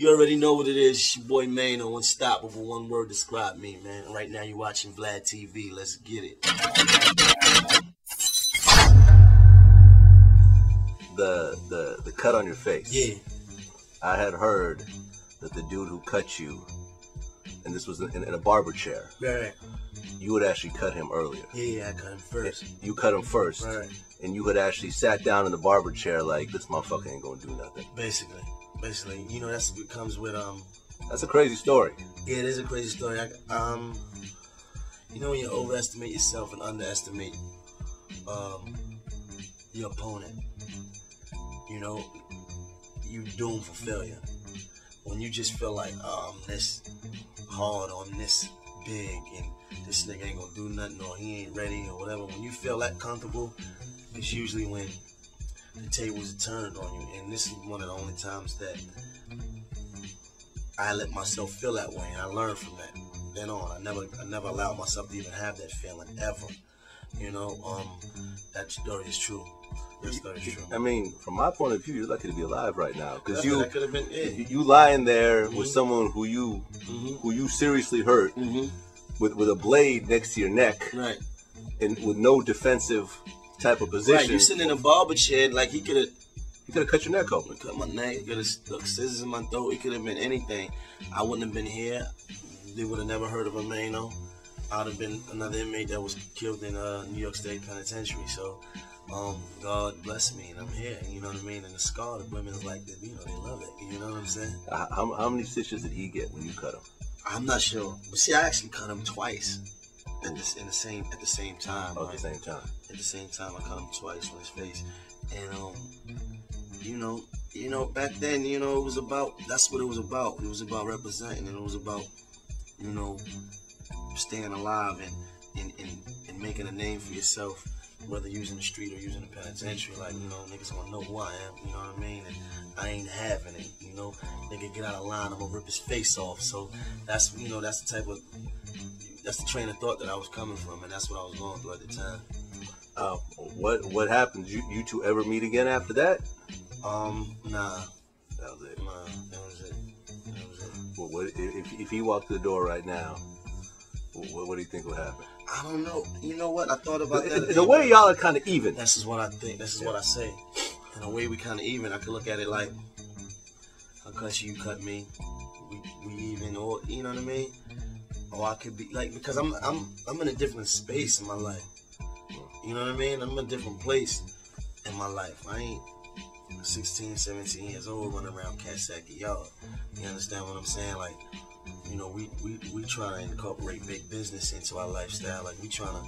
You already know what it is. It's your boy Maino, unstoppable. One word describe me, man. And right now you're watching Vlad TV. Let's get it. The cut on your face. Yeah. I had heard that the dude who cut you, and this was in a barber chair. Right. You had actually cut him earlier. Yeah, I cut him first. You cut him first. Right. And you had actually sat down in the barber chair like, this motherfucker ain't gonna do nothing. Basically, you know, that's what comes with That's a crazy story. Yeah, it is a crazy story. You know, when you overestimate yourself and underestimate your opponent, you know, you doomed for failure. When you just feel like, oh, I'm this hard or I'm this big and this nigga ain't gonna do nothing or he ain't ready or whatever, when you feel that comfortable, it's usually when the tables are turned on you. And this is one of the only times that I let myself feel that way, and I learned from that. Then on, I never allowed myself to even have that feeling ever. You know, that story is true. That story is true. I mean, from my point of view, you're lucky to be alive right now, because that could have been it. You lying there with someone who you seriously hurt, with a blade next to your neck, right, and with no defensive type of position. Right, you sitting in a barber chair, like he could have cut your neck open. Cut my neck. He could have stuck scissors in my throat. It could have been anything. I wouldn't have been here. They would have never heard of a Maino. I'd have been another inmate that was killed in New York State Penitentiary. So, God bless me, and I'm here. You know what I mean? And the scar, the women's like that. You know, they love it. You know what I'm saying? How many stitches did he get when you cut him? I'm not sure. But see, I actually cut him twice. At the same time. Oh, at the same time. At the same time, I cut him twice on his face, and you know, back then, you know, that's what it was about. It was about representing, and it was about, you know, staying alive and making a name for yourself, whether using the street or using the penitentiary. Like, you know, niggas gonna know who I am. You know what I mean? And I ain't having it. You know, nigga get out of line, I'm gonna rip his face off. So that's, you know, that's the train of thought that I was coming from, and that's what I was going through at the time. What happened? Did you two ever meet again after that? Nah. That was it. Nah, that was it. Well, what if he walked through the door right now? What do you think would happen? I don't know. You know what? I thought about that. In a way, y'all are kind of even. This is what I think. This is what I say. In a way, we kind of even. I could look at it like, I cut you, you cut me. We even, or you know what I mean? Or I could be like, because I'm in a different space in my life. You know what I mean? I'm in a different place in my life. I ain't 16, 17 years old running around Catsaki Yard. You understand what I'm saying? Like, you know, we try to incorporate big business into our lifestyle. Like, we trying to,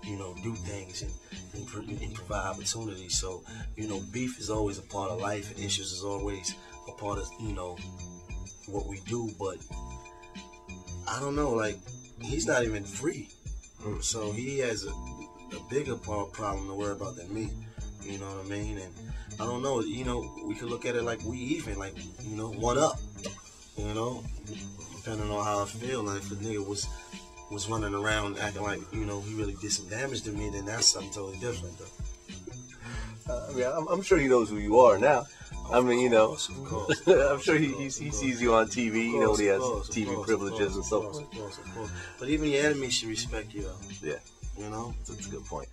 you know, do things and provide opportunities. So, you know, beef is always a part of life, and issues is always a part of, you know, what we do. But I don't know, like, he's not even free. So he has a bigger problem to worry about than me. You know what I mean? And I don't know, you know, we could look at it like we even, like, you know, one up. You know? Depending on how I feel. Like, if a nigga was running around acting like, you know, he really did some damage to me, then that's something totally different, though. I mean, I'm sure he knows who you are now. I mean, you know, of course. I'm sure he sees you on TV. You know, he has TV privileges and so forth. Of course. But even your enemies should respect you, though. Yeah. You know? That's a good point.